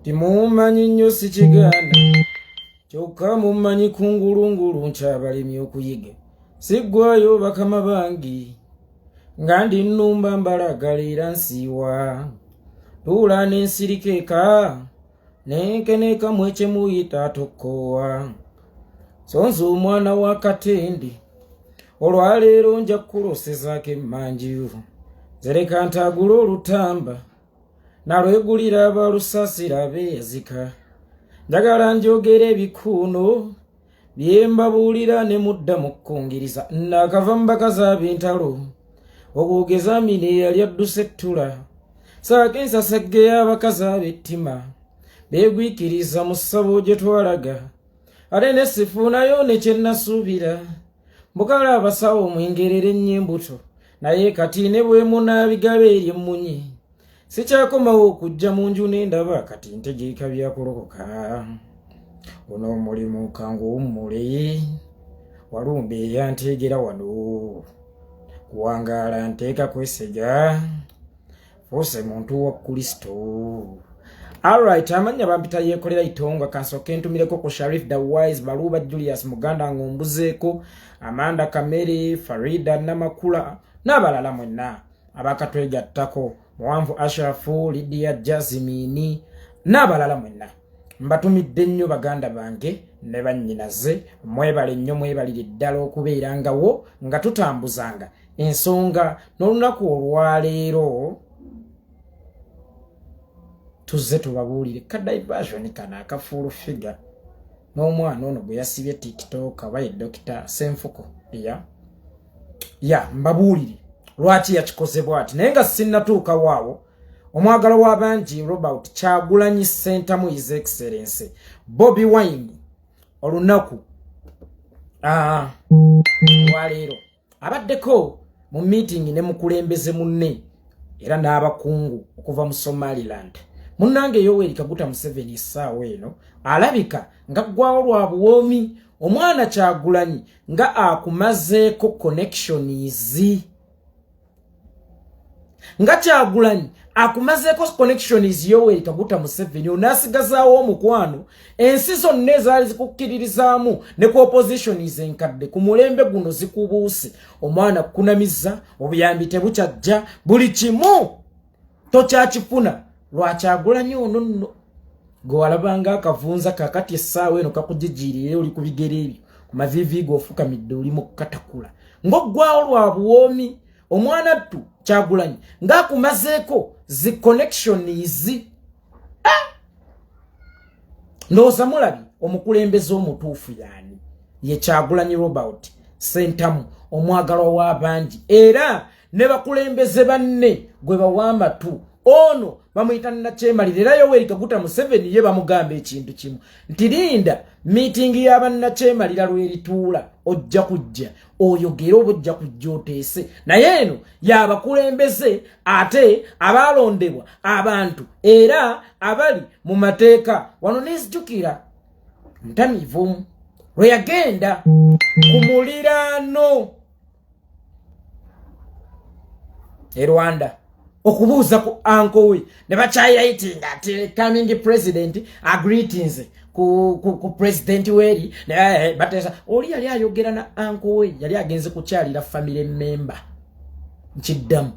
timumanyi nnyo si kigaana kyokka mumanyi kungulungulu nkyabalemi okuyiga siggwayo bakama bangi nga ndi nnumba mbalagalira nsiiwa tuula n'ensirikeeka nenkeneka mwekye muyita tokkoowa sonza omwana wa Katende olwaleero nja kukulosezaako emmanju zereka ntagula olutamba nalwegulira abalusasira abeeyazika njagala njogera ebikuuno bye mbabuulira ne mudda mu kkungiriza nakava mu bakazi ab'entalo obwogeza mine eyali adduse ettula saako ensasagge y'abakazi ab'ettima beegwikiriza mu ssabo gye twalaga ate ne sifuunayo ne kye nasuubira mbukala abasawo mwengerera ennyo embuto naye kati ne bwe munaabigaba eri emmunyi sikyakomawo okujja mu nju n'endaba kati ntegeeka byakulokoka guno omulimu kanguwummule walumba eyanteegera wano kuwangaala nteeka kwesega fuuse muntu wa Kristo. Alright, amanya bampita yekolera itonga kansoke ntumireko ku Sharif the Wise, Baluba Julius Muganda ngombuzeeko, Amanda Kameri, Farida Namakula n'abalala mwenna abakatwegattako, Muwanvu Ashrafu, Lydia Jasmine n'abalala mwenna. Mbatumidde nnyo baganda bange ne bannyinaze, mwebale nnyo mwebalire ddala okubeerangawo nga tutambuzanga ensonga n'olunaku olwaleero tuzze tubabuulire ka Diversion kana aka Fullfigure n'omwana ono gwe yasibye Ticktoker baye Dr. Senfuko mbabuulire lwaki yakikoze bw'ati naye nga sinnatuuka waawo. Omwagalo w'abangi Robert Kyagulanyi Center mu His Excellency Bobby Wine olunaku waleero abaddeko mu meeting ne mukulembeze munne era n'abakungu okuva mu Somaliland. Munnange Yoweri Kaguta Museveni essaawa eno alabika nga ggwawo lwa buwoomi omwana Kyagulanyi nga akumazeeko connections nga Kyagulanyi akumazeeko connections Yoweri Kaguta Museveni onasigazaawo omukwano ensi zonna ezaali zikukkiririzaamu ne ku oppositions enkadde ku mulembe guno zikubuuse omwana kunamiza obuyambi tebukyajja buli kimu tokyakifuna lwa Kyagulanyi ono nno gwe walabanga akavunza kakati essaawa eno kakujijiirire oli ku bigere ebyo ku mavivi g'ofukamidde oli mu kukatakula ng'oggwawo lwa buwoomi omwana ttu Kyagulanyi ng'akumazeeko zi connections ndowooza mulabi omukulembeze omutuufu yaani ye Kyagulanyi Robert Sentamu omwagalwa w'abangi era ne bakulembeze banne gwe bawamba tu ono bamuyita Nakyemalira era Yoweri Kaguta Museveni ye bamugamba ekintu kimu nti linda meeting y'abannakyemalira lwerituula ojja kujja oyogera oba ojja kujja oteese naye eno y'abakulembeze ate abalondebwa abantu era abali mu mateeka wano nezijjukira mutamiivu lwe yagenda ku muliraano e Rwanda okubuuza ku anko we ne bakyayitinga ati coming president greetings ku president weri batesa oli yali ayogera na anko we yali agenze kukyalira family member nkiddamu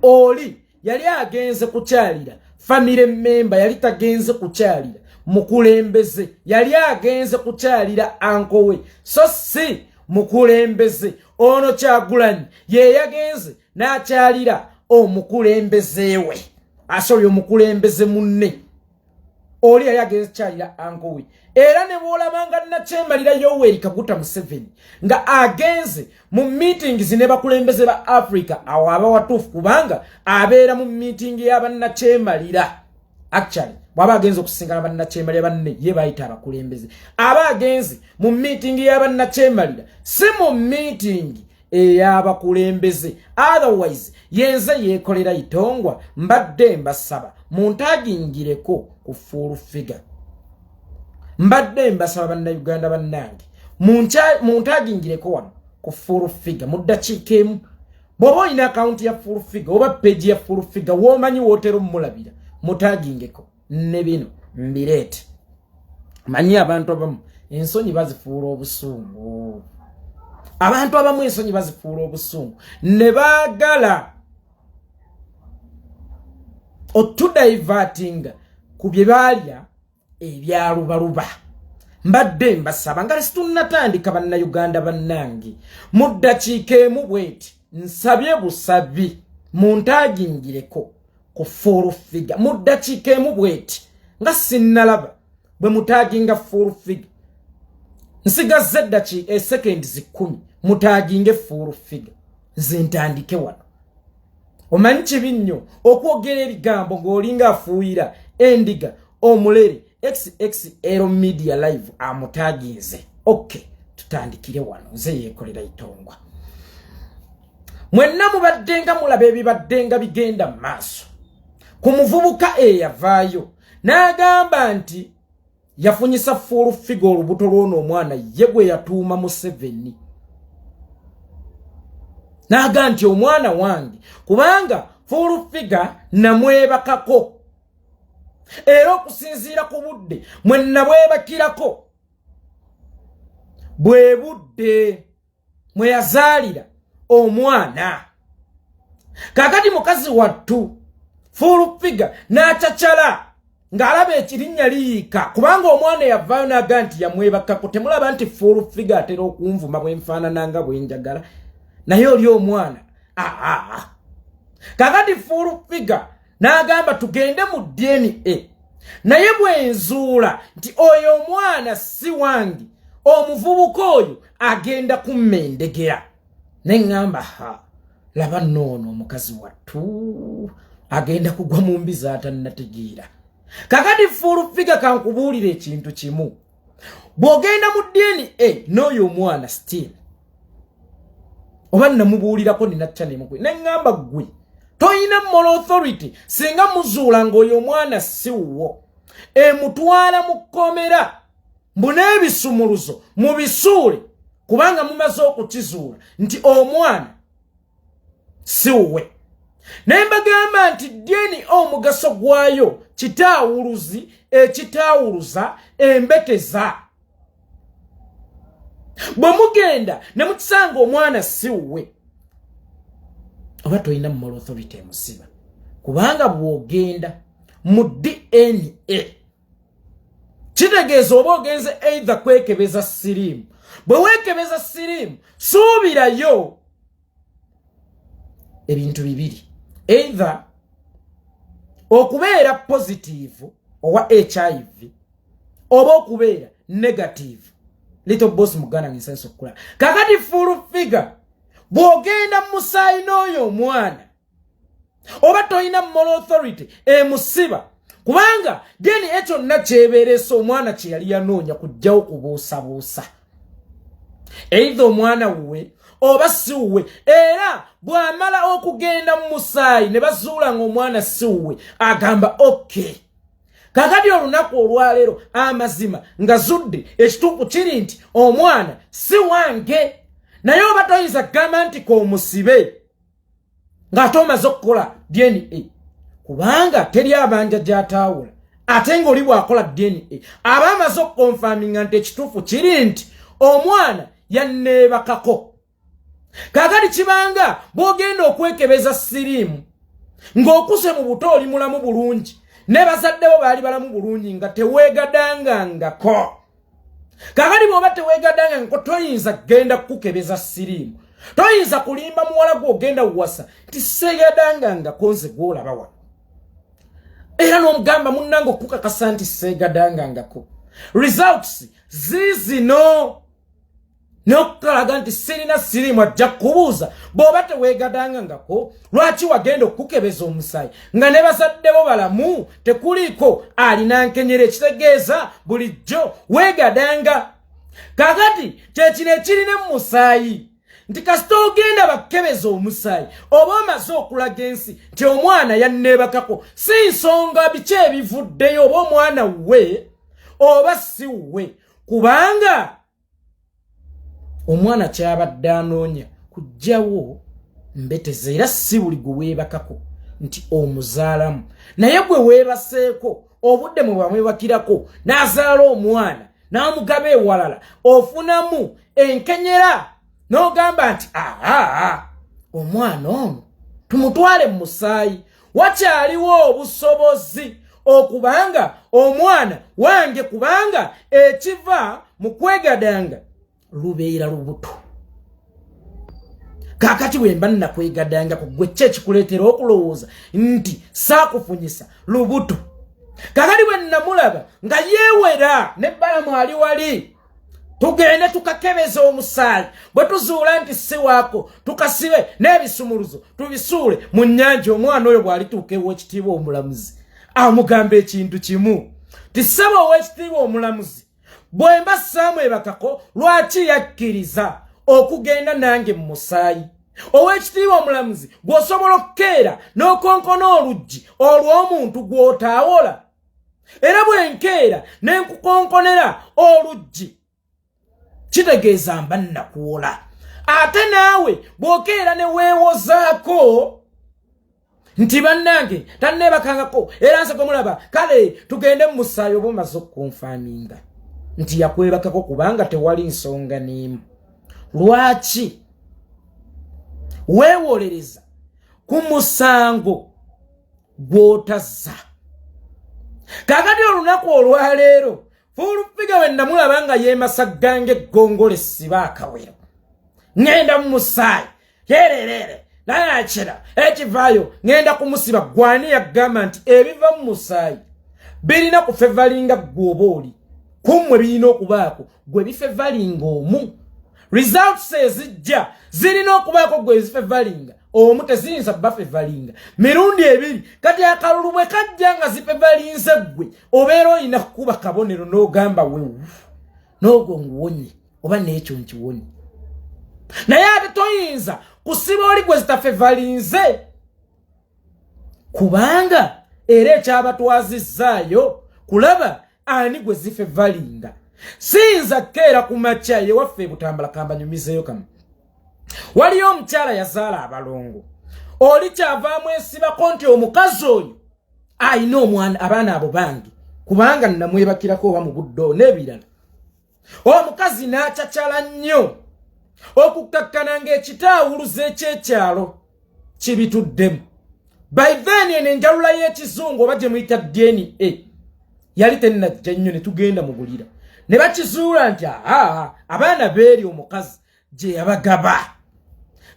oli yali agenze kukyalira family member yali tagenze kukyalira mukulembeze yali agenze kukyalira anko we so si mukulembeze ono Kyagulanyi ye yagenze n'akyalira omukulembeze we asoli omukulembeze munne oli yagenze kyalira anko we era ne bwolabanga Nakyemalira Yoweri Kaguta Museveni nga agenze mu meetings ne bakulembeze ba Africa awo aba watuufu kubanga abeera mu meeting y'abannakyemalira actually bwaba agenze okusingana bannakyemalira banne ye bayita abakulembeze aba agenze mu meeting y'abannakyemalira si mu meeting ey'abakulembeze otherwise yenze yekolera itongwa mbadde mbasaba muntagingireko ku Fullfigure mbadde mbasaba bannayuganda bannange muntagingireko wano ku Fullfigure muddakiika emu bw'oba olina akawunti ya Fullfigure oba page ya Fullfigure w'omanyi wootera omulabira mutagingeko ne bino mbirete manyi abantu abamu ensonyi bazifuula obusungu abantu abamu ensonyi bazifuula obusungu ne baagala otudivertinga ku bye baalya ebyalubaluba mbadde mbasaba nga situnnatandika bannayuganda bannange mu ddakiika emu bweti nsabye busabi muntagingireko ku Fullfigure mu ddakiika emu bweti nga sinnalaba bwe mutaginga Fullfigure nsigazze eddakiika seconds 10 mutaginge Fullfigure nze ntandike wano omanyi kibi nnyo okwogera ebigambo ng'olinga afuuyira endiga omulere XXL media live amutaginze okay tutandikire wano nze yeekolera itongwa mwenna mubaddenga mulaba ebibaddenga bigenda mu maaso ku muvubuka eyavaayo n'agamba nti yafunyisa Fullfigure olubuto lw'ono omwana ye gwe yatuuma Museveni n'agamba nti omwana wange kubanga Fullfigure namwebakako era okusinziira ku budde mwenna bwebakirako bwe budde mwe yazaalira omwana kakati mukazi wattu Fullfigure n'acacala ng'alaba ekirinnya liyiika kubanga omwana yavaayo n'agamba nti yamwebakako temulaba nti Fullfigure atera okunvuma bwe nfaanananga bwe njagala naye oli omwana kakati Fullfigure n'agamba tugende mu DNA naye bwe nzuula nti oyo omwana si wange omuvubuka oyo agenda kummendegera neŋŋamba laba noono omukazi wattu agenda kugwa mu mbiza atannategeera kakati Fullfigure kankubuulira ekintu kimu bw'ogenda mu DNA n'oyo omwana still oba namubuulirako ninaccanemukwe neŋŋamba ggwe toyina moral authority singa muzuula ng'oyo omwana si wo emutwala mu kkomera mbu n'ebisumuluzo mubisuule kubanga mumaze okukizuula nti omwana si wuwe naye mbagamba nti dyeni omugaso gwayo kitaawuluzi ekitaawuluza embeteza bwe mugenda ne mukisanga omwana si wuwe oba toyina moral authority emusiba kubanga bw'ogenda mu DNA kitegeeza oba ogenze either kwekebeza siriimu bwe weekebeza siriimu suubirayo ebintu bibiri either okubeera positive owa HIV oba okubeera negative little boss mugana ngisenso okula kakati Fullfigure bw'ogenda musaayi n'oyo omwana oba toyina moral authority emusiba kubanga geni ekyo nakyebeeresa omwana kye yali yanoonya kujjawo kubuusabuusa either omwana wuwe oba si wuwe era bw'amala okugenda mu musaayi ne bazuula ng'omwana si wuwe agamba okay kakati olunaku olwaleero amazima nga zudde ekituufu kiri nti omwana si wange naye oba toyinza kugamba nti k'omusibe ng'ate omaze okukola DNA kubanga teri abanja gy'ataawula ate ng'oli bw'akola DNA aba amaze okukonfaminga nti ekituufu kiri nti omwana yanneebakako kakati kibanga bw'ogenda okwekebeza siriimu ng'okuse mu buto oli mulamu bulungi ne bazaddewo baali balamu bulungi nga teweegadangangako kakati bw'oba teweegadangangako toyinza kugenda kukebeza siriimu toyinza kulimba muwala gw'ogenda wasa nti seegadangangako nze gw'olaba wano era n'omugamba munnange okukakasa nti seegadangangako results ziizino n'okukalaga nti sirina siriimu ajja kubuuza bw'oba teweegadangangako lwaki wagenda okukebeza omusaayi nga ne bazaddewo balamu tekuliiko alina nkenyera ekitegeeza bulijjo weegadanga kakati kyekino ekirina mu musaayi nti kasita ogenda bakebeza omusaayi oba omaze okulaga ensi nti omwana yanneebakako si nsonga biki ebivuddeyo oba omwana wuwe oba si wuwe kubanga omwana kyabadde anoonya kujjawo mbeteze era si buli gwe weebakako nti omuzaalamu naye gwe weebaseeko obudde mu bamwebakirako n'azaala omwana n'amugaba ewalala ofunamu enkenyera n'ogamba nti omwana ono tumutwale mu musaayi wakyaliwo obusobozi okubanga omwana wange kubanga ekiva mu kwegadanga lubeera lubuto. Kakati wemba nakwegadanga kugwe kyekikuleetera okulowooza nti saakufunyisa lubuto. Kakati bwe namulaba nga yeewera n'ebbalamu ali wali tugende tukakebeza omusaayi bwe tuzuula nti si waako tukasibe n'ebisumuluzo tubisuule mu nnyanja omwana oyo bw'alituuka ew'ekitiibwa omulamuzi amugamba ekintu kimu tisaba ow'ekitiibwa omulamuzi bwe mba saamwebakako lwaki yakkiriza okugenda nange mu musaayi. Ow'ekitiibwa omulamuzi gw'osobola okukeera n'okonkona oluggi olw'omuntu gw'otaawola era bwe nkeera ne nkukonkonera oluggi kitegeeza mba nakuwola. Ate naawe bw'okeera ne weewozaako nti bannange tanneebakangako era nse mulaba kale tugende mu musaayi oba omaze okukonfaaminga nti yakwebakako kubanga tewali nsonga n'emu. Lwaki weewolereza ku musango gw'otazza? Kakati olunaku olwaleero Fullfigure we namulaba nga yeemasaggange eggongolo essiba akawero ngenda mu musaayi yererere naakira ekivaayo ngenda kumusiba gwani yagamba nti ebiva mu musaayi birina kufevalinga gw'oba oli kummwe birina okubaako gwe bifevalinga omu. Results ezijja zirina okubaako gwe zifevalinga omu teziyinza bafevalinga mirundi ebiri. Kati akalulu bwe kajja nga zifevalinze gwe obeera olina kukuba kabonero n'ogamba wewu n'ogwo nguwonye oba n'ekyo nkiwonye. Naye ate toyinza kusiba oli gwe zitafevalinze kubanga era ekyabatwazizzaayo kulaba ani gwe zifevalinga. Siyinza keera ku makya yewaffe Butambala kambanyumizeeyo kamu. Waliyo omukyala yazaala abalongo oli kyavaamu esibako nti omukazi oyo ayina omwana abaana abo bangi kubanga namwebakirako oba mu buddo n'ebirala. Omukazi n'acakyala nnyo okukkakkana ng'ekitaawuluze ekyekyalo kibituddemu. By then eno enjalula y'ekizungu oba gye muyita DNA yali tennajja nnyo ne tugenda mu bulira ne bakizuula nti abaana beeri omukazi gye yabagaba.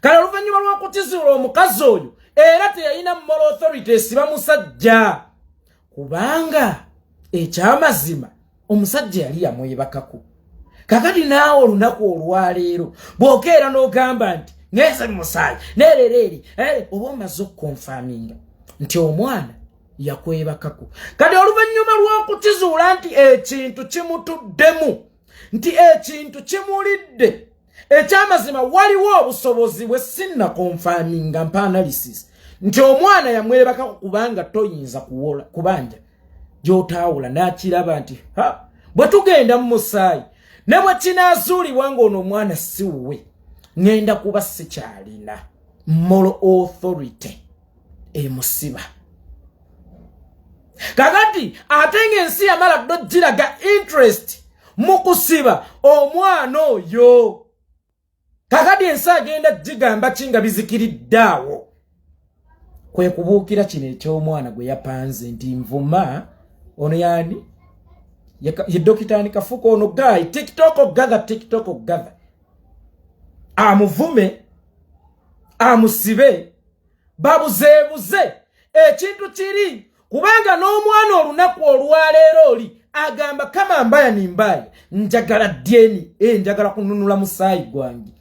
Kale oluvannyuma lw'okukizuula omukazi oyo era teyalina moral authority esiba musajja kubanga ekyamazima omusajja yali yamwebakako. Kakati naawe olunaku olwaleero bw'okeera n'ogamba nti ngeze mu musaayi neerereeri oba omaze okukonfaaminga nti omwana yakwebakako. Kati oluvannyuma lw'okukizuula nti ekintu kimutuddemu nti ekintu kimulidde ekyamazima waliwo obusobozi bwe sinnakonfaaminga mpa analysis nti omwana yamwebakako kubanga toyinza kuwola kubanja gy'otaawula n'akiraba nti bwe tugenda mu musaayi ne bwe kinaazuulibwa ng'ono omwana si wuwe ngenda kuba sikyalina moral authority emusiba. Kakati ate ng'ensi yamala ddo giraga interest mu kusiba omwana oyo. Kakati ensi agenda gigamba kinga bizikiriddeawo kwe kubuukira kino eky'omwana gwe yapanze nti nvuma ono yani ye dokitani kafuko ono guy Ticktoker gaga amuvume amusibe babuzeebuze ekintu kiri kubanga n'omwana olunaku olwaleero oli agamba kama mbaya ni mbaya njagala dyeni njagala kununula musaayi gwange.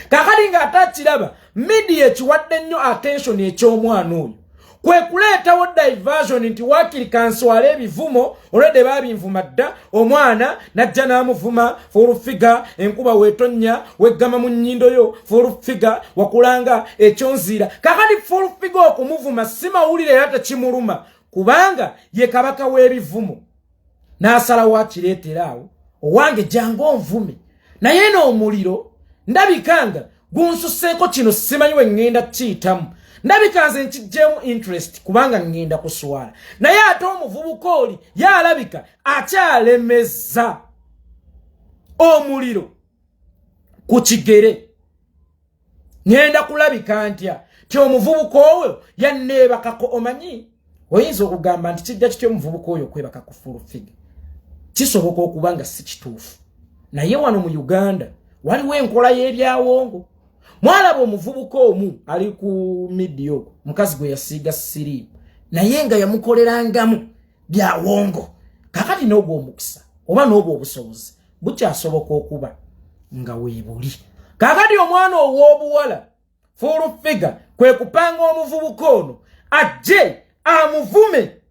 Kakati ng'atakiraba media ekiwadde nnyo attention eky'omwana oyo kwe kuleetawo diversion nti waakiri kanswala ebivumo olwedde baabinvuma dda omwana najja n'amuvuma Fullfigure enkuba weetonnya weggama mu nnyindo yo Fullfigure wakulanga ekyonziira. Kakati Fullfigure okumuvuma si mawulire era tekimuluma kubanga ye kabaka w'ebivumo n'asalawo akireetera awo owange jangu onvume naye n'omuliro ndabikanga gunsuseeko kino simanyi we ŋŋenda kiyitamu ndabika nze nkijjemu interest kubanga ngenda kuswala naye ate omuvubuka oli yalabika akyalemeza omuliro ku kigere ngenda kulabika ntya ti omuvubuka oyo yanneebakako omanyi oyinza okugamba nti kijja kityo omuvubuka oyo okwebaka ku Fullfigure kisoboka okuba nga si kituufu naye wano mu Uganda waliwo enkola y'ebyawongo mwalaba omuvubuka omu ali ku midio mukazi gwe yasiiga siriimu naye nga yamukolerangamu byawongo kakati n'obwo omukisa oba n'obwo obusobozi bukyasoboka okuba nga weebuli kakati omwana ow'obuwala Fullfigure kwe kupanga omuvubuka ono ajje amuvume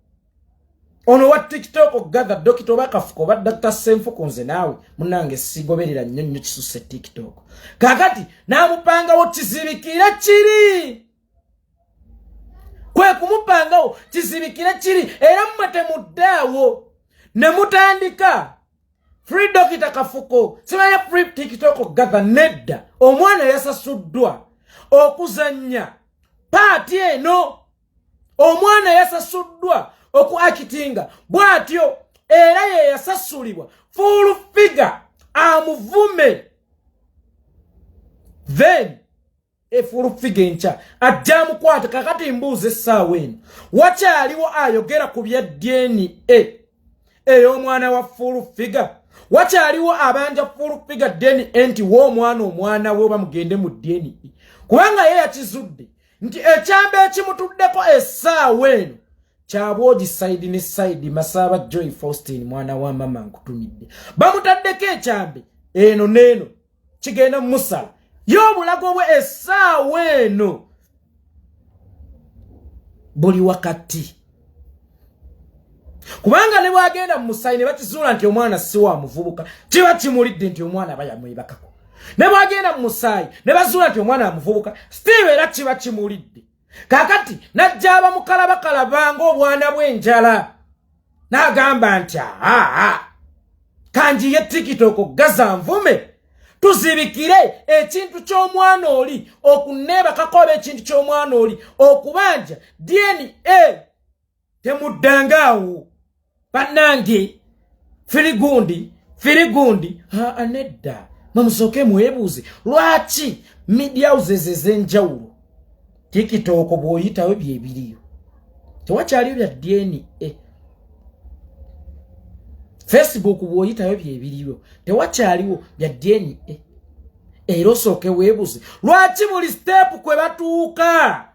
ono wa TikTok gather dokito bakafuko ba Dr. Semfuko nze nawe munange sigoberera nnyo kisuse TikTok kakati namupangawo kizibikira kiri kwe kumupangawo kizibikira kiri era mmate muddaawo ne mutandika free dokita kafuko simanya free TikTok gather nedda omwana yasasuddwa okuzanya paati eno omwana yasasuddwa oku akitinga bwatyo era ye yasasulibwa Fullfigure amuvume then Fullfigure ncha ajjamu kwata kakati mbuze essaawa eno wakyaliwo ayogera ku bya DNA ey'omwana wa Fullfigure wakyaliwo abanja Fullfigure DNA enti omwana we bamugende mu DNA kubanga ye yakizudde nti ekyambe ekimutuddeko essaawa eno kyabwogi side ne side Masaba Joy Faustin mwana wa mama nkutumidde bamutaddeko ekyambe eno neeno kigenda musala y'obulago bwe essaawa eno buli wakati kubanga ne bwagenda mu musayi ne bakizuula nti omwana si wa muvubuka kiba kimulidde nti omwana bayamwebakako ne bwagenda mu musayi ne bazuula nti omwana amuvubuka Steve era kiba kimulidde kakati najja abamukalabakalabanga obwana bw'enjala n'agamba nti kanji ye TikTok gaza nvume tuzibikire ekintu ky'omwana oli okuneebakako oba ekintu ky'omwana oli okubanja DNA temuddangaawo bannange firigundi anedda mamusooke mwebuuze lwaki media houses ez'enjawulo TikTok bw'oyitawo byebiriyo tewakyaliyo bya DNA Facebook bw'oyitawo byebiriyo tewakyaliwo bya DNA era osooke weebuuze lwaki buli step kwe batuuka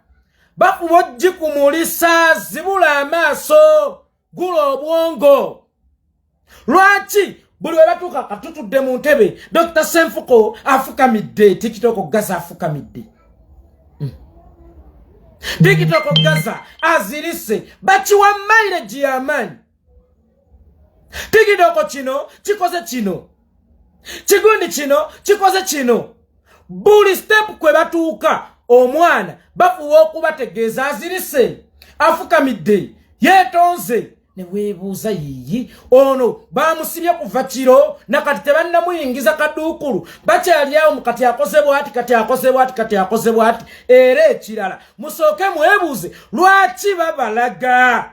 bakuba ogikumulisa zibula amaaso gula obwongo lwaki buli we batuuka katutudde mu ntebe Dr. Semfuko afukamidde TikTok gaza afukamidde TikTok gaza azirise bakiwa mileage y'amaanyi TikTok kino kikoze kino kigundi kino kikoze kino buli step kwe batuuka omwana bafuwa okubategeeza azirise afukamidde yeetonze ne weebuuza yiyi ono bamusibye kuva kiro nakati tebannamuyingiza kaduukulu bakyali awo mukati akoze bwati era ekirala musooke mwebuuze lwaki babalaga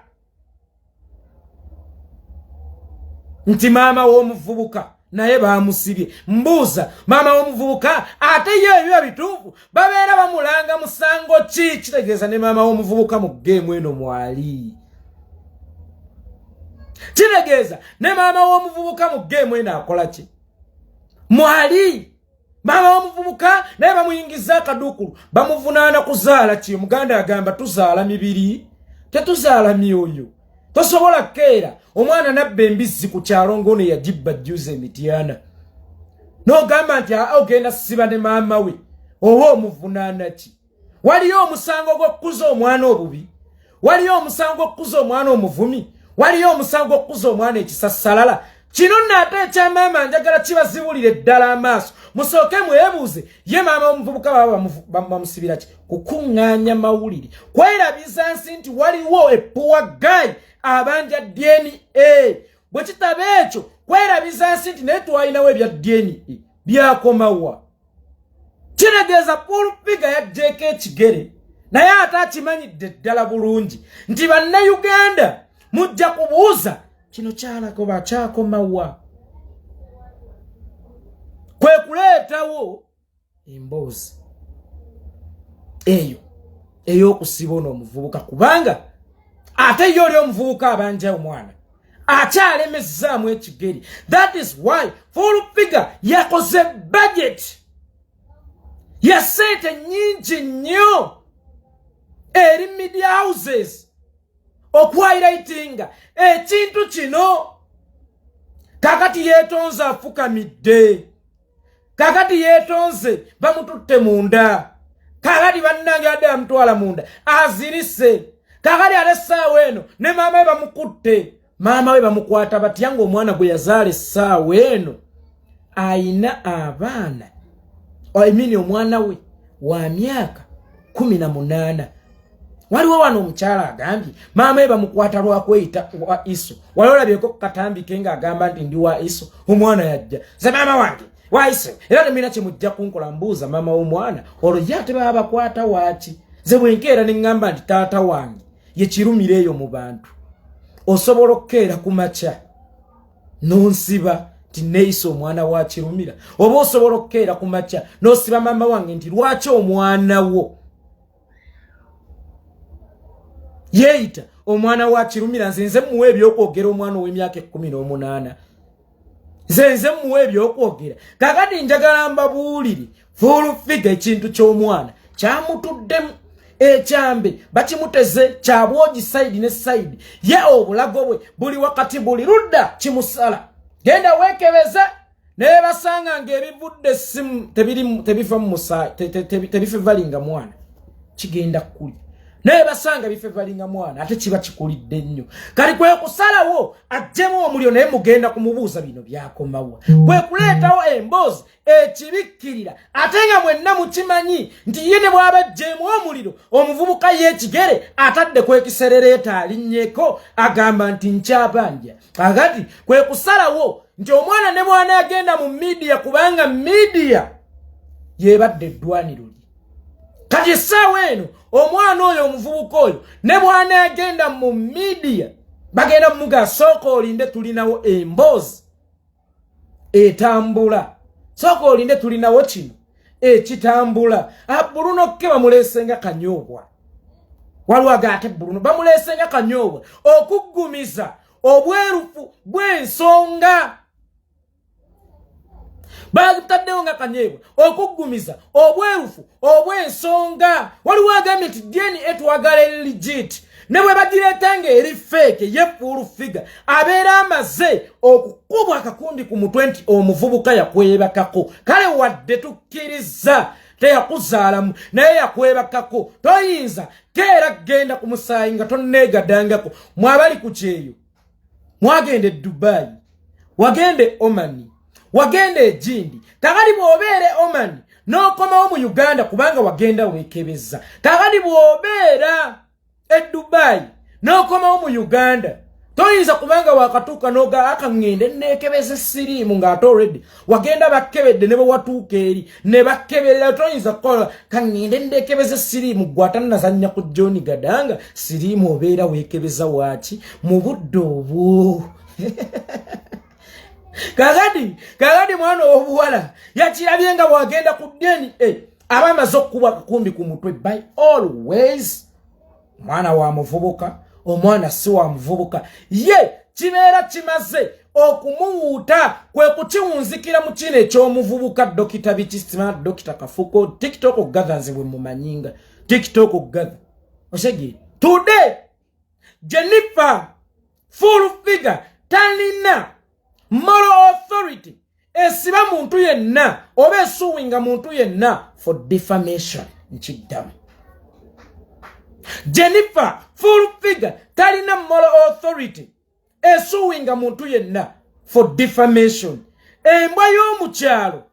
nti maama w'omuvubuka naye bamusibye mbuuza maama w'omuvubuka ate ye ebyo bituufu babeera bamulanga musango ki kitegeeza ne maama w'omuvubuka mu geemu eno mwali kitegeeza ne maama w'omuvubuka mu geemu eno akola ki mwali maama w'omuvubuka naye bamuyingiza akaduukulu bamuvunaana kuzaala ki omuganda agamba tuzaala mibiri tetuzaala myoyo tosobola keera omwana nabba embizzi ku kyalo ng'ono yagibba jjuza emityana n'ogamba nti ogenda siba ne maama we oba omuvunaana ki waliyo omusango gw'okkuza omwana obubi waliyo omusango gw'okkuza omwana omuvumi waliyo omusango gw'okkuza omwana ekisassalala kino nno ate ekyamaama njagala kibazibulire ddala amaaso musooke mwebuuze ye maama w'omuvubuka baba bamusibira ki kukuŋŋaanya mawulire kwerabiza nsi nti waliwo epuwa gayi abanja DNA bwe kitaba ekyo kwerabiza nsi nti naye twalinawo ebya DNA byakomawa kitegeeza Fullfigure yaggyeko ekigere naye atachimanyidde ddala bulungi nti bannayuganda mujja kubuuza kino kyalako bakyakomawa kwe kuleetawo emboozi eyo ey'okusiba ono omuvubuka kubanga ate yo oli omuvubuka Abanja omwana akyalemezaamu ekigeri. That is why Fullfigure yakoze budget ya sente nyingi nnyo eri media houses okwiratinga ekintu kino. Kakati yeetonze afukamidde, kakati yeetonze bamututte munda, kakati bannange adde amutwala munda azirise, kakati ate essaawa eno ne maama we bamukutte, maama we bamukwata batya ng'omwana gwe yazaala essaawa eno ayina abaana omwana we wa myaka 18. Waliwo wano omukyala agambye maama we bamukwata lwakweyita wa Iso. Wali olabyeko katambike nga agamba nti ndi wa Iso. Omwana yajja ze maama wange wa Iso era temina kye mujja kunkola mbuuza maama w'omwana olwo ye ate baba bakwata waaki. Ze bwenkeera ne ngamba nti taata wange ye kirumira eyo mu bantu. Osobola okukeera ku makya n'onsiba nti ne Iso omwana wa kirumira, oba osobola okukeera ku makya n'osiba maama wange nti lwaki omwana wo yeita omwana wa kirumira. Nze muwe ebyokwogera omwana ow'emyaka 18. Nze muwe ebyokwogera. Kakati njagala mbabuulire Fullfigure ekintu ky'omwana kyamutuddemu ekyambe bakimuteze kyabwogi side ne side ye obulago bwe buli wakati buli ludda kimusala. Genda wekebeze ne basanga ng'ebivudde simu tebifa mu musa tebifalinga mwana kigenda kuli. Naye basanga bifevalinga mwana ate kiba kikulidde nnyo. Kali kwe kusalawo ajjemu omuliro naye mugenda kumubuuza bino byakomawa. Kwe kuleetawo emboozi ekibikkirira ate nga mwenna mukimanyi nti ye ne bw'aba ajjemu omuliro omuvubuka y'ekigere atadde kwekiserereeta alinnyeko agamba nti nkyabanja. Kakati kwe kusalawo nti omwana ne bwana agenda mu media kubanga media yebadde eddwaniro lye. Kati essaawa eno omwana oyo omuvubuka oyo ne bwana agenda mu media bagenda muga sooka olinde tulinawo emboozi etambula, sooka olinde tulinawo kino ekitambula. Bruno ke bamuleesenga kanyoobwa, waliwo agate Bruno bamuleesenga kanyoobwa okuggumiza obwerufu bw'ensonga. Bagutaddewo nga kanyeebwa okuggumiza obwerufu obw'ensonga. Waliwo agambye nti deni etwagala legit ne bwe bagireetanga eri fake ye Fullfigure abeera amaze okukubwa akakundi ku mutwe nti omuvubuka yakwebakako. Kale wadde tukkiriza teyakuzaalamu naye yakwebakako, toyinza keera genda ku musaayi nga tonneegadangako. Mwabali ku kyeyo mwagende Dubai, wagende Omani, wagenda Ejindi. Kakati bw'obeere Oman n'okomawo mu Uganda kubanga wagenda weekebeza. Kakati bw'obeera Dubai n'okomawo mu Uganda toyinza kubanga wakatuuka n'oga akangende neekebeza siriimu ng'ate already wagenda bakkebedde ne bwe watuuka eri ne bakkeberera. Toyinza kukola kangende neekebeza siriimu gwe atannazannya ku John Gadanga. Siriimu obeera weekebeza waaki mu budde obwo. Kakati mwana obuwala yakirabye nga bwagenda ku deni aba amaze okukuba akakumbi ku mutwe. By always mwana wa muvubuka, omwana si wa muvubuka ye kibeera kimaze okumuwuuta kwe kukiwunzikira mu kino eky'omuvubuka Dokita Bikisima, Dokita Kafuko, Tiktoker gather bwe mumanyinga Tiktoker gather osegye. Today Jennifer Fullfigure talina moral authority esiba muntu yenna oba esuwinga muntu yenna for defamation. Nchiddamu Jennifer Fullfigure talina moral authority esuwinga muntu yenna for defamation. Embwa y'omukyalo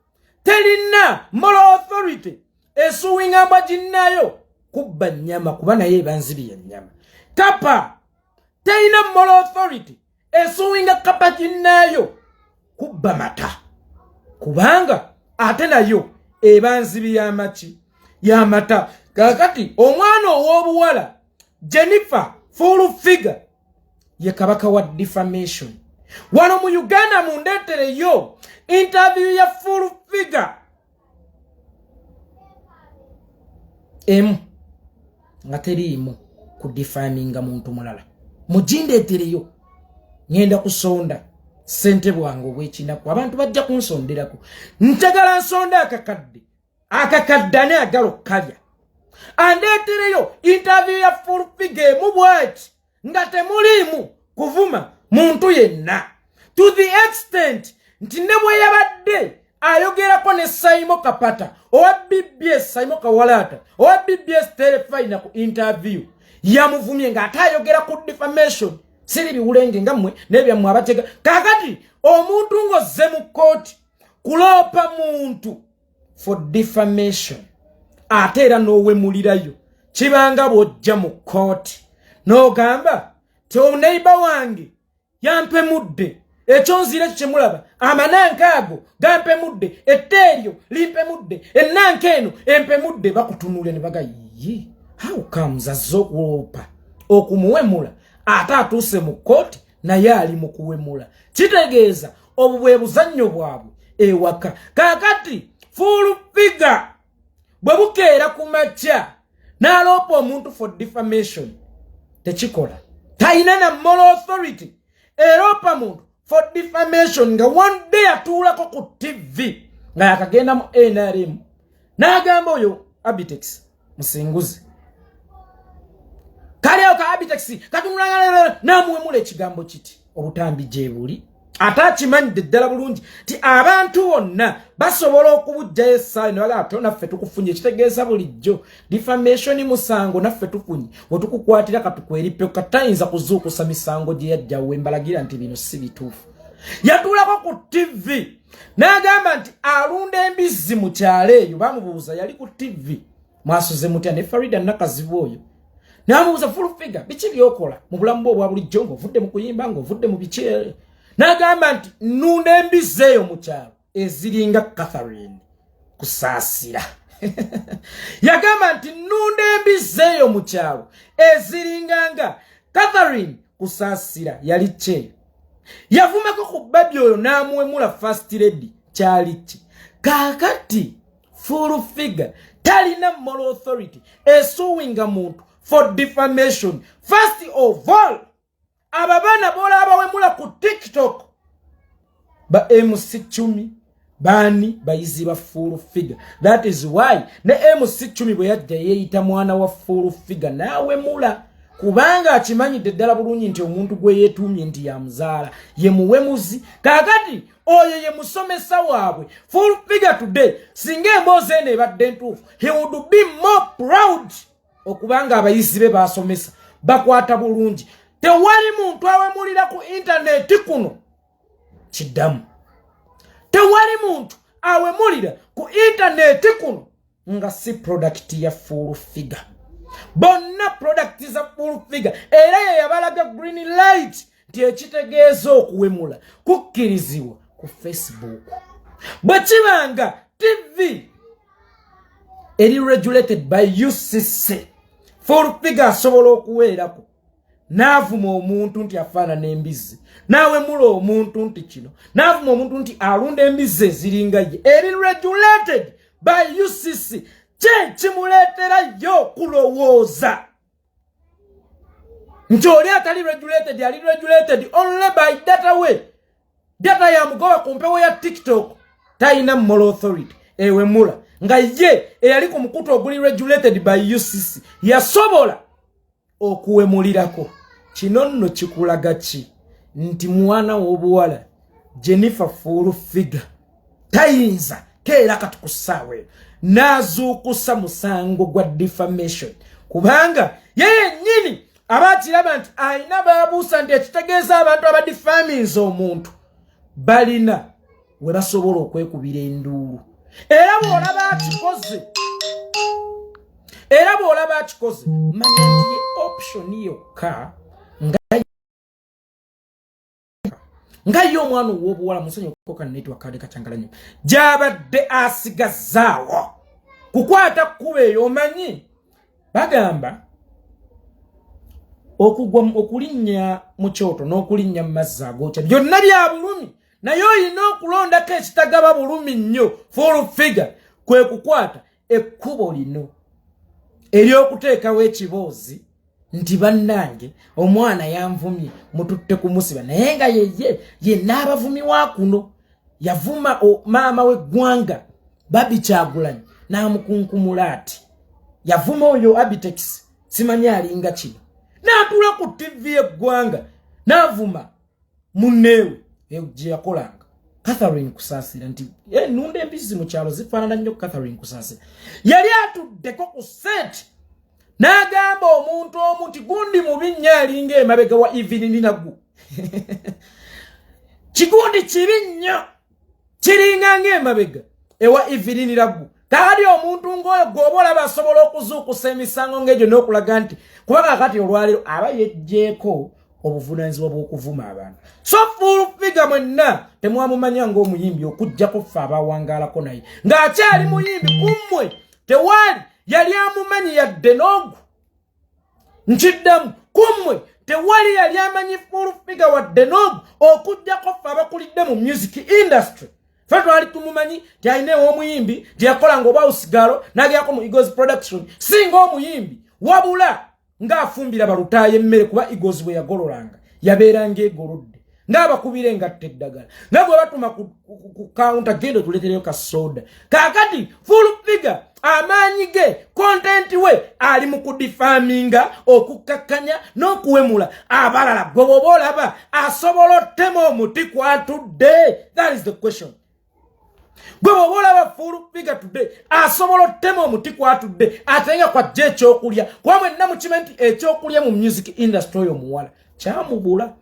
talina moral authority esuwinga mbaginayo kubba nnyama kuba naye ebanzibi ennyama. Kapa talina moral authority esuwinga kapa kinnayo kubba mata kubanga ate nayo ebanzibi y'amaki y'amata. kakati omwana ow'obuwala Jennifer Fullfigure ye kabaka wa defamation. Wano mu Uganda mundetere yo interview ya Fullfigure nga teriimu ku defaminga muntu mulala. Mujindetere yo ngenda kusonda sente bwangu obwekinaku abantu bajja kunsonderako ntagala nsonda akakaddane agalo kalya andeetereyo interview ya Fullfigure mu bwati nga temuliimu kuvuma muntu yenna to the extent nti ne bwe yabadde ayogerako ne Saimo Kapata owa BBS Saimo Kawalata owa BBS telefina ku interview yamuvumye nga atayogera ku defamation siri biwulenge ngammwe nebyammwe abatega kakati omuntu ngozze mu kooti kulopa muntu for defamation ate era n'owemulirayo kibanga bw'ojja mu kooti n'ogamba ti neighbor wange yampemudde ekyonzire kyemulaba amananka ago gampemudde etteeryo limpemudde ennanka eno empemudde bakutunule ne bagayi how comes azze okulopa okumuwemula ate atuuse mu kooti naye ali mu kuwemula kitegeeza obwo bwe buzannyo bwabwe ewaka kakati Fullfigure bwe bukeera ku makya n'aloopa omuntu for defamation tekikola talina na moral authority eropa muntu for defamation nga one day atuulako ku TV nga yakagenda mu NRM n'agamba oyo Abitex musinguzi kale oka Abitex katumulanga namuwemula ekigambo kiti obutambi gye buli atachimanyidde ddala bulungi ti abantu bonna basobola okubujjayo essaayi nebala ate naffe tukufunye ekitegeeza bulijjo defamation musango naffe tufunye wetukukwatira katukweripe katayinza kuzuukusa misango gye yajjawo embalagira nti bino si bituufu yatuulako ku TV n'agamba nti alunda embizzi mu kyalo eyo bamubuuza yali ku TV mwasuze mutya ne Farida Nakazibu oyo n'amubuuza Fullfigure biki byokola mu bulamu bwo obwa bulijjo ng'ovudde mu kuyimba ng'ovudde mu biki n'agamba nti nunda embizzi eyo mu kyalo eziringa Catherine kusaasira yagamba nti nunda embizzi eyo mu kyalo eziringanga Catherine kusaasira yali kyeyo yavumako ku babi oyo n'amuwemula first lady kyali ki kakati Fullfigure talina moral authority esuwinga muntu for defamation. First of all ababana bola abawemula ku TikTok ba MC Chumi bani bayiziba Fullfigure. That is why ne MC Chumi bwe yajja yeeyita mwana wa Fullfigure nawemula kubanga akimanyidde ddala bulungi nti omuntu gwe yeetumye nti yamuzaala ye muwemuzi kakati oyo ye musomesa waabwe. Fullfigure today singa emboozi eno ebadde ntuufu he would be more proud okubanga abayizi be basomesa bakwata bulungi. Tewali muntu awemulira ku internet kuno kiddamu. Tewali muntu awemulira ku internet kuno nga si product ya Fullfigure. Bonna product za Fullfigure era ye yabalaga green light nti ekitegeeza okuwemula kukkirizibwa ku Facebook. Bwe kibanga TV eri regulated by UCC Fullfigure asobola okuweerako n'avuma omuntu nti afaanana embizi n'awemula omuntu nti kino n'avuma omuntu nti alunda embizi eziringa ye eri regulated by UCC kimuleetera yo kulowooza nti oli atali regulated ali regulated only by data way data ya mugoba ku mpewo ya TikTok talina moral authority ewemula nga ye eyali ku mukutu oguli regulated by UCC yasobola okuwemulirako. Kino nno kikulaga ki nti mwana w'obuwala Jennifer Fullfigure tayinza keera kati ku ssaawa n'azuukusa musango gwa defamation kubanga yeye nnyini abaakiraba nti alina baabuusa nti ekitegeeza abantu abadifaminze omuntu balina we basobola okwekubira enduulu. Era bw'olaba akikoze manya nti ye option yokka nga yo omwana ow'obuwala musonyi okukoka network kade kacyangalanyo gy'abadde asigazaawo kukwata kkuba eyo omanyi bagamba okugwa okulinnya mu kyoto n'okulinnya mu mazzi agokya byonna bya bulumi naye olina okulondako ekitagaba bulumi nnyo Fullfigure kwe kukwata ekkubo lino ery'okuteekawo ekiboozi nti bannange omwana yanvumye mututte kumusiba naye nga yenna abavumi wa kuno yavuma maama w'eggwanga Babi Kyagulanyi n'amukunkumula ati yavuma oyo Abitex simanyi alinga kino n'atula ku TV eggwanga n'avuma munneewe gye yakolanga Catherine Kusaasira nti nunda embizzi mu kyalo zifaanana nnyo Catherine Kusaasira yali atuddeko ku sente n'agamba omuntu omu nti gundi mubi nnyo alinga emabega wa Evening Naggu kigundi kibi nnyo kiringa ng'emabega ewa Evening Naggu kaali omuntu ng'oyo gw'oba olaba asobola okuzuukusa emisango ng'egyo n'okulaga nti kuba kakati olwaleero aba yeggyeko obuvunaanyizibwa bw'okuvuma abantu so Fullfigure mwenna temwamumanya ng'omuyimbi okuggyako ffe abawangaalako naye ng'akyali muyimbi kummwe tewaali yali amumanyi yadde n'ogwo nkiddamu kummwe tewali yali amanyi Fullfigure wadde n'ogwo okuggyako ffe abakulidde mu music industry ffe twali tumumanyi tyalina ew'omuyimbi gyeyakolanga oba usigalo n'agerako mu Eagles production singa omuyimbi wabula ng'afumbira balutaayo emmere kuba Eagles bwe yagololanga yabeeranga egolodde ng'abakubira engatta eddagala nga bwe batuma ku counter genda tuleetereyo ka soda kaakati Fullfigure amaanyi ge content we ali mu kudifaminga okukkakkanya n'okuwemula abalala gwe bw'oba olaba asobola ottema omuti kwatudde that is the question gwe bw'oba olaba Fullfigure today asobola ottema omuti kwatudde ate nga kwajja ekyokulya kuba mwenna mukimanyi nti ekyokulya mu music industry oyo muwala kyamubula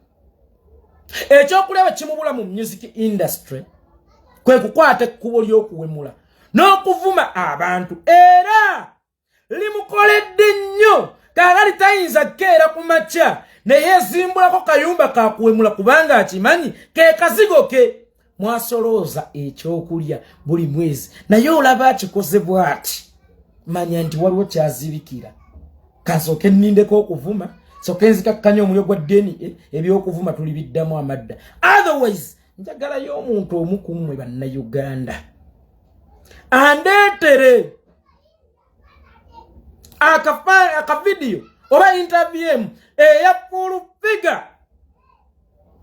ekyokulya bwe kimubula mu music industry kwe kukwata ekkubo ly'okuwemula n'okuvuma abantu era limukoledde nnyo kaakali tayinza kkeera ku makya neyeezimbulako kayumba kakuwemula kubanga akimanyi ke kazigo ke mwasolooza ekyokulya buli mwezi naye olaba akikoze bw'ati manya nti waliwo kyazibikira kasooke nnindeko okuvuma soke nzikakkanya omulyo gwa ddeni ebyokuvuma tuli biddamu amadda otherwise njagalayo omuntu omu ku mmwe bannayuganda andeetere akavidiyo oba interview eya Fullfigure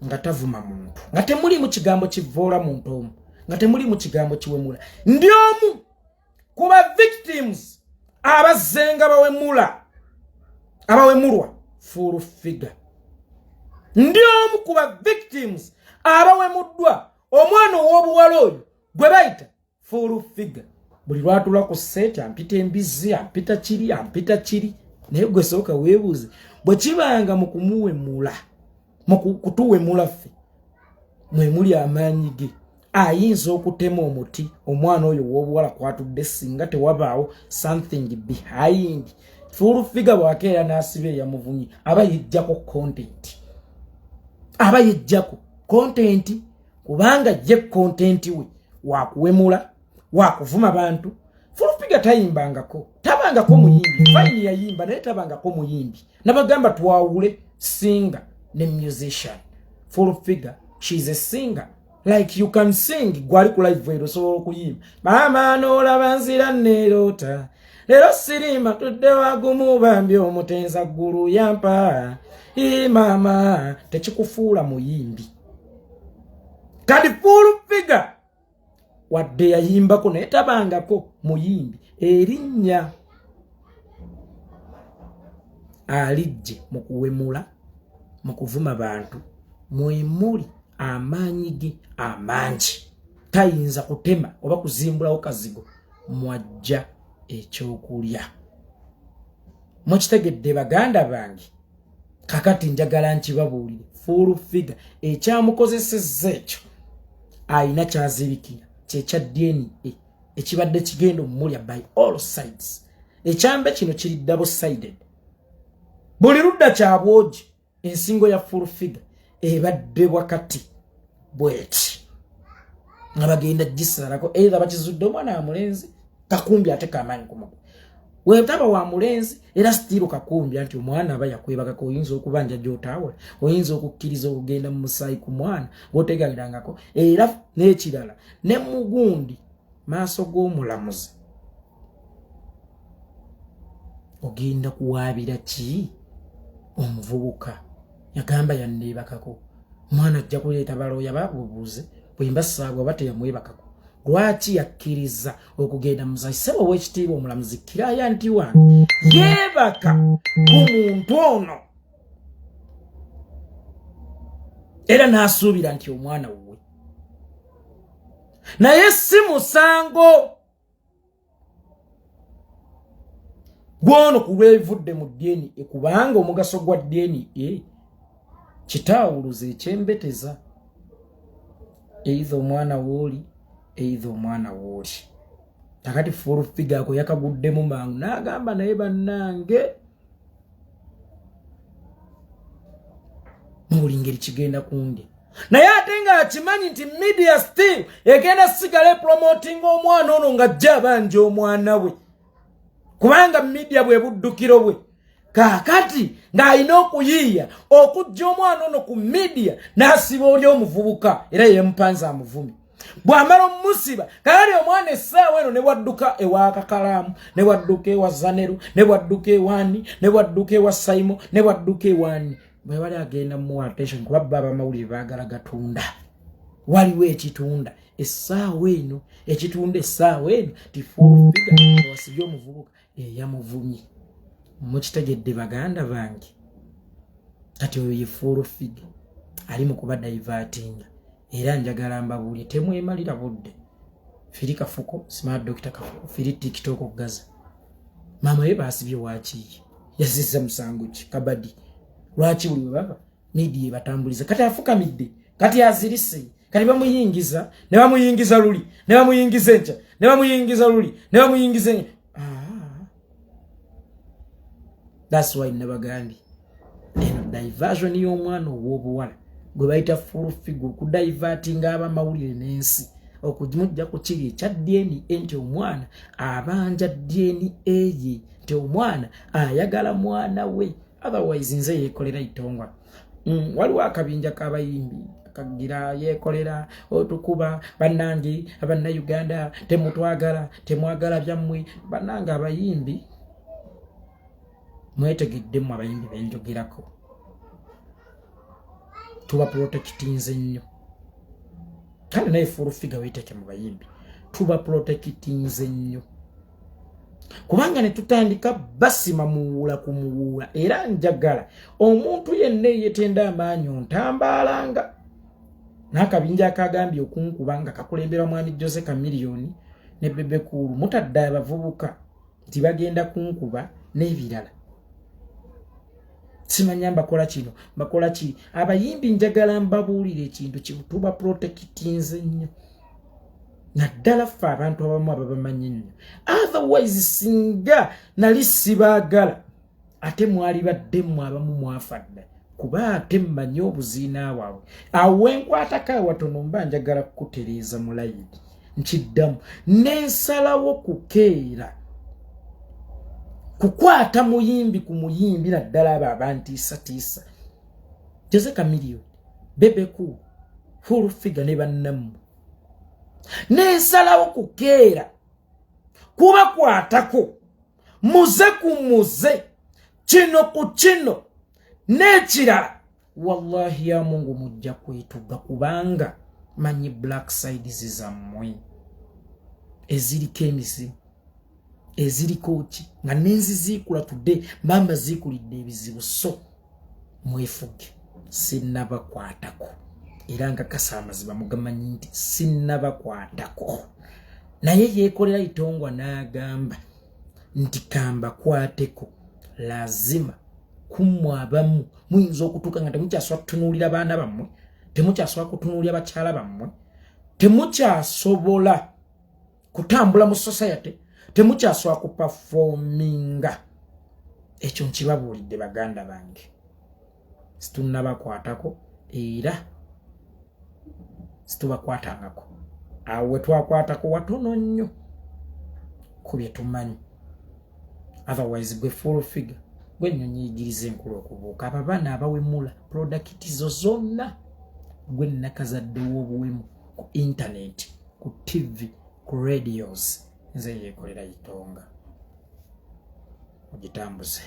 nga tavuma muntu nga temuli mu kigambo kivoola muntu omu nga temuli mu kigambo kiwemula ndi omu kuba victims abazzenga abawemulwa Fullfigure ndi omu kuba victims abawemuddwa omwana ow'obuwala oyo gwe bayita Fullfigure buli lwatula ku sete ampita embizzi ampita kiri naye gwe sooka weebuuze bwe kibanga mu kumuwemula mu kutuwemula ffe mwe muli amaanyi ge ayinza okutema omuti omwana oyo w'obuwala kwatudde singa tewabaawo something behind Fullfigure bwakeera n'asiba eyamuvunyi aba yejjako content kubanga ye content we wakuwemula wakuvuma bantu Fullfigure tayimbangako tabangako muyimbi fine yayimba naye tabangako muyimbi nabagamba twawule singer ne musician Fullfigure she's a singer like you can sing gwali ku live ero so okuyimba mama n'olaba nzira neerota lero sirima tudde wagumu bambi omutenza ggulu yampa mama tekikufuula muyimbi kati Fullfigure wadde yayimbako naye tabangako muyimbi erinnya alijje mu kuwemula mu kuvuma bantu mwemuli amaanyi ge amangi tayinza kutema oba kuzimbulawo kazigo mwajja ekyokulya mukitegedde baganda bange kakati njagala nkibabuulire Fullfigure ekyamukozesezza ekyo ayina kyazibikira kyekya DNA ekibadde kigenda omumulya by all sides ekyambe kino kiri double sided buli ludda kyabwogi ensingo ya Fullfigure ebadde wakati bweti nga bagenda gisalako era bakizudde omwana amulenzi kakumbi ate kamaanyi ku mugulu wetaba wa mulenzi era stiru kakumbya nti omwana aba yakwebaka oyinza okubanja gyotawula oyinza okukkiriza okugenda mu musaayi ku mwana gwotegalirangako era n'ekirala ne mugundi maaso g'omulamuzi ogenda kuwaabira ki omuvubuka yagamba yanneebakako omwana ajja kuleeta balooya babubuuze bwemba saabwe aba teyamwebakako lwaki yakkiriza okugenda mu musaayi sebo w'ekitiibwa omulamuzi kiraya nti wange yeebaka ku muntu ono era n'asuubira nti omwana wuwe naye si musango gwono kulwevudde mu DNA kubanga omugaso gwa DNA kitaawuluza ekyembeteza eitha omwana wooli eitha omwana wooli takati Fullfigure ako yakaguddemu mangu n'agamba naye bannange muli ngeri kigenda kundi naye ate nga akimanyi nti media still egenda sigala promoting omwana ono nga ajja abanja omwana we kubanga media bwe buddukiro bwe kakati ng'alina okuyiiya okujja omwana ono ku media n'asiba oli omuvubuka era yemupanza amuvumi bw'amala omusiba kakati omwana essaawa eno ne bwadduka ewa Kakalaamu ne bwadduka ewa Zaneru ne bwadduka ewani ne bwadduka ewa Saimo ne bwadduka ewani bwe bali agenda mu attention kuba baba mawulire baagala gatunda waliwo ekitunda essaawa eno ekitunda essaawa eno ti Fullfigure wasibye omuvubuka eyamuvumye mukitegedde baganda bange kati oyo ye Fullfigure ali mu kuba divertinga era njagala mbabuulye temwemalira budde firi Kafuko smart doctor Kafuko firi TikTok Gaza mama ye basibye waaki yazizza musango ki kabadi lwaki buli baba media batambuliza kati afukamidde kati azirise kati bamuyingiza ne bamuyingiza luli ne bamuyingiza encha ne bamuyingiza luli ne bamuyingiza that's why nabagandi eno diversion y'omwana ow'obuwala gwe bayita Fullfigure ku diverting aba mawulire n'ensi okujimujja ku kiri ekya DNA nti omwana abanja DNA ye nti omwana ayagala mwana we otherwise nze yekolera itongwa waliwo akabinja k'abayimbi kagira yekolera otukuba bannange abanna Uganda temwagala byammwe bannange abayimbi mwetegeddemu abayimbi benjogerako tuba protectinze nnyo kale naye Fullfigure weeteke mu bayimbi tuba protectinze nnyo kubanga ne tutandika basima muwula ku muwula era njagala omuntu yenna yetenda amaanyi ontambalanga n'akabinja akagambye okunkubanga kakulembera mwami Jose Kamiliyoni ne Bebe Kulu mutadde abavubuka nti bagenda kunkuba n'ebirala simanya mbakola kino bakola ki abayimbi njagala mbabuulira ekintu kibutuba protectinze nnyo naddala ffe abantu abamu ababamanyi nnyo otherwise singa nali sibaagala ate mwali baddemu abamu mwafadda kuba ate mmanyi obuziina bwabwe awo enkwatako awatono mba njagala kukutereeza mu layidi nkiddamu n'ensalawo kukeera kukwata muyimbi ku muyimbi naddala abo abantiisatiisa Jose Kamiliyoni Bebe Kulu Fullfigure ne bannamu n'ensalawo kukeera kubakwatako muze ku muze kino ku kino n'ekirala wallahi ya Mungu mujja kwetuga kubanga manyi black sides zammwe eziriko emisimu eziriko ki nga nenzi ziikula tudde mbamba ziikulidde ebizibu so mwefuge sinnabakwatako era nga kasamaziba mugamanyi nti sinnabakwatako naye yeekolera itongwa n'agamba nti kamba kwateko lazima kummwe abamu muyinza okutuuka nga temukyaswa kutunuulira baana bammwe temukyaswa kutunuulira bakyala bammwe temukyasobola kutambula mu society temukyaswa kuperforminga ekyo nkibabuulidde baganda bange situnabakwatako era situbakwatangako awo we twakwatako watono nnyo ku bye tumanyi otherwise gwe Fullfigure gwe nnyonyi yigiriza enkulu okubuuka abo abaana abawemula producti zo zonna gwe nakazadde w'obuwemu ku internet ku TV ku radios nze yeekolera yitonga ogitambuze